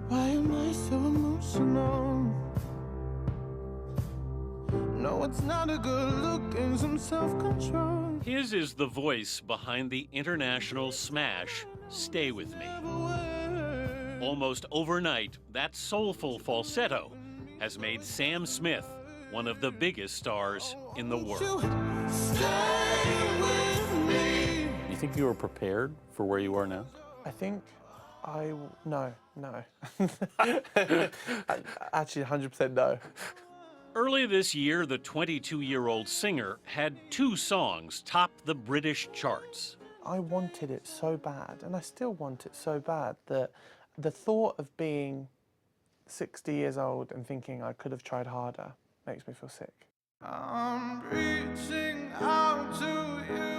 Why am I so emotional? No, it's not a good look and some self-control. His is the voice behind the international smash, Stay With Me. Almost overnight, that soulful falsetto has made Sam Smith one of the biggest stars in the world. You think you were prepared for where you are now? I think no. Actually, 100% no. Early this year, the 22-year-old singer had 2 songs top the British charts. I wanted it so bad, and I still want it so bad, that the thought of being 60 years old and thinking I could have tried harder makes me feel sick. I'm reaching out to you.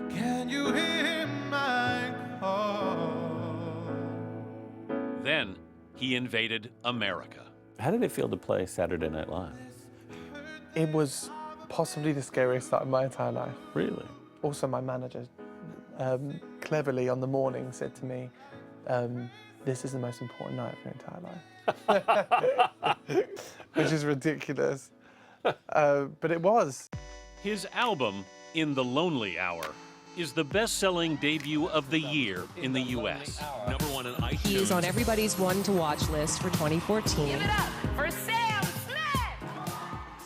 Can you hear my call? Then he invaded America. How did it feel to play Saturday Night Live? It was possibly the scariest night of my entire life. Really? Also, my manager cleverly on the morning said to me, this is the most important night of your entire life. Which is ridiculous. But it was. His album, In the Lonely Hour, is the best-selling debut of the year in the U.S. #1 on iTunes. He is on everybody's one-to-watch list for 2014. Give it up for Sam Smith!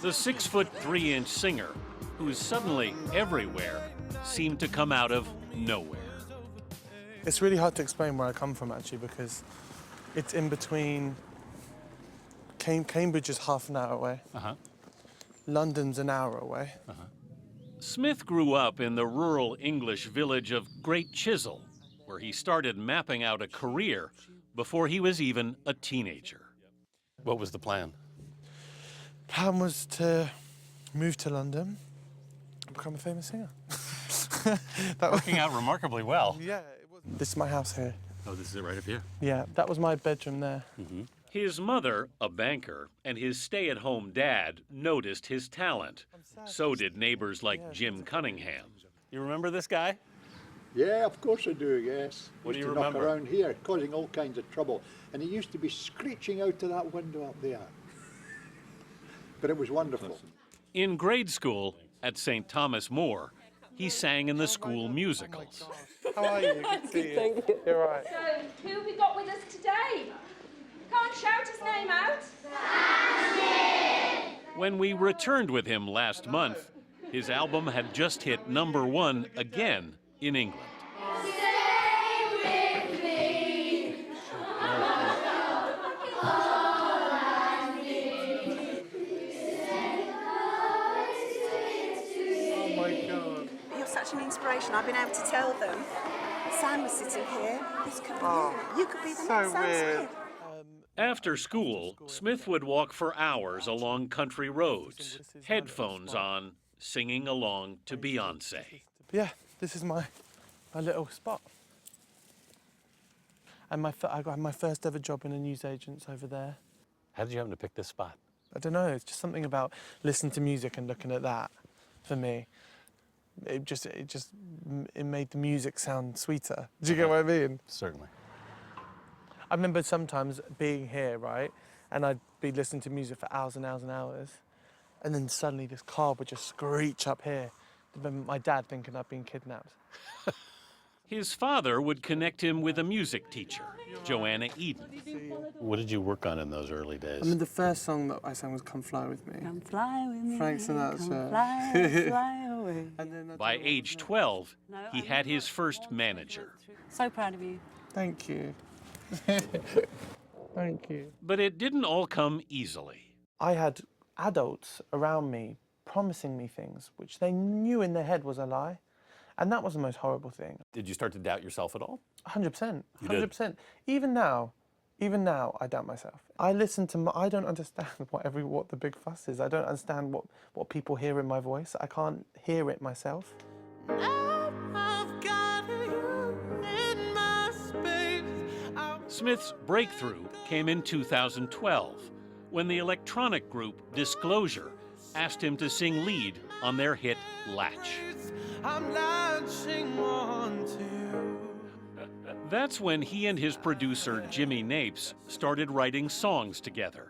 The 6'3" singer, who's suddenly everywhere, seemed to come out of nowhere. It's really hard to explain where I come from, actually, because it's in between. Cambridge is half an hour away. London's an hour away. Smith grew up in the rural English village of Great Chisel, where he started mapping out a career before he was even a teenager. What was the plan? Plan was to move to London and become a famous singer. Working out remarkably well. Yeah, this is my house here. Oh, this is it right up here? Yeah, that was my bedroom there. His mother, a banker, and his stay-at-home dad noticed his talent. So did neighbors like Jim Cunningham. You remember this guy? Yeah, of course I do, yes. What do you Used to knock remember? around here, causing all kinds of trouble. And he used to be screeching out of that window up there. But it was wonderful. In grade school, at St. Thomas More, he sang in the school musicals. How are you? Good to see you. Thank you. You're right. So, who have we got with us today? Can't shout his name out. When we returned with him last month, his album had just hit #1 again in England. Oh my God. You're such an inspiration. I've been able to tell them. Sam was sitting here. This could be you. You could be the So next Sam weird. Smith. After school, Smith would walk for hours along country roads, headphones on, singing along to Beyonce. Yeah, this is my little spot. And I got my first ever job in a newsagent's over there. How did you happen to pick this spot? I don't know, it's just something about listening to music and looking at that for me. It made the music sound sweeter. Do you get what I mean? Certainly. I remember sometimes being here, right, and I'd be listening to music for hours and hours and hours, and then suddenly this car would just screech up here. I remember my dad thinking I'd been kidnapped. His father would connect him with a music teacher, Joanna Eden. What did you work on in those early days? I mean, the first song that I sang was Come Fly With Me. Come fly with me. Frank Sinatra. Come fly, fly away. And then By age 12, he had his first manager. So proud of you. Thank you. Thank you. But it didn't all come easily. I had adults around me promising me things which they knew in their head was a lie. And that was the most horrible thing. Did you start to doubt yourself at all? 100%. You did? 100%. Even now, I doubt myself. I listen to I don't understand what the big fuss is. I don't understand what people hear in my voice. I can't hear it myself. Smith's breakthrough came in 2012, when the electronic group Disclosure asked him to sing lead on their hit Latch. I'm latching on to you. That's when he and his producer, Jimmy Napes, started writing songs together.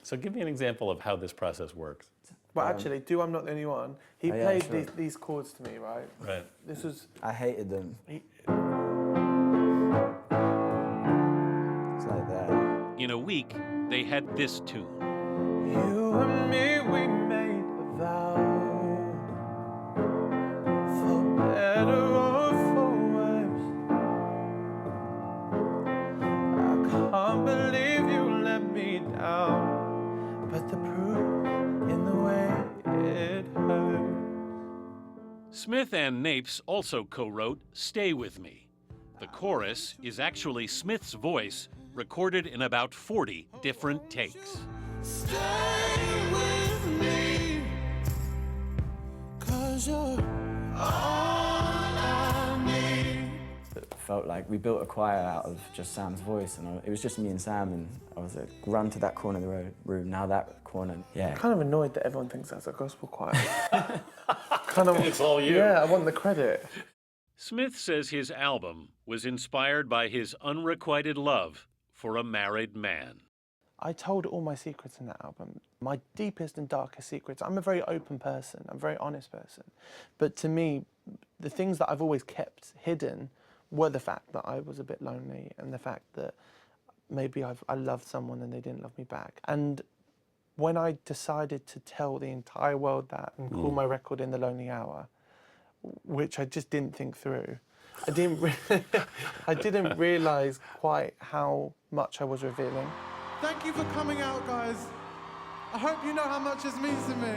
So give me an example of how this process works. Well, actually, I'm Not the Only One. He Oh, yeah, played sure. these chords to me, right? Right. This was... I hated them. He, It's like that. In a week, they had this tune. you and me, we made a vow. For better or for worse. I can't believe you let me down. But the proof in the way it hurts. Smith and Napes also co-wrote Stay With Me. The chorus is actually Smith's voice, recorded in about 40 different takes. Stay with me, 'cause you're all I need. It felt like we built a choir out of just Sam's voice, and it was just me and Sam, and I was like, run to that corner of the room, now that corner. Yeah. I'm kind of annoyed that everyone thinks that's a gospel choir. kind of, It's all you. Yeah, I want the credit. Smith says his album was inspired by his unrequited love for a married man. I told all my secrets in that album, my deepest and darkest secrets. I'm a very open person, I'm a very honest person. But to me, the things that I've always kept hidden were the fact that I was a bit lonely and the fact that maybe I loved someone and they didn't love me back. And when I decided to tell the entire world that and call my record In the Lonely Hour, which I just didn't think through, I didn't realise quite how much I was revealing. Thank you for coming out, guys. I hope you know how much this means to me.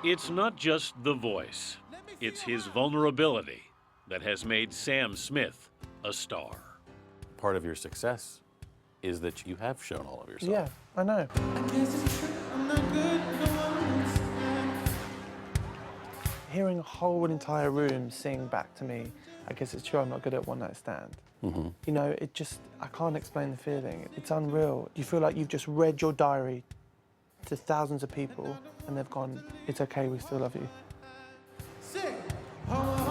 It's not just the voice, it's his vulnerability that has made Sam Smith a star. Part of your success is that you have shown all of yourself. Yeah, I know. I'm not good, no one understand. Hearing a whole entire room sing back to me, I guess it's true I'm not good at one night stand. You know, I can't explain the feeling. It's unreal. You feel like you've just read your diary to thousands of people and they've gone, it's okay, we still love you. Sing. Oh,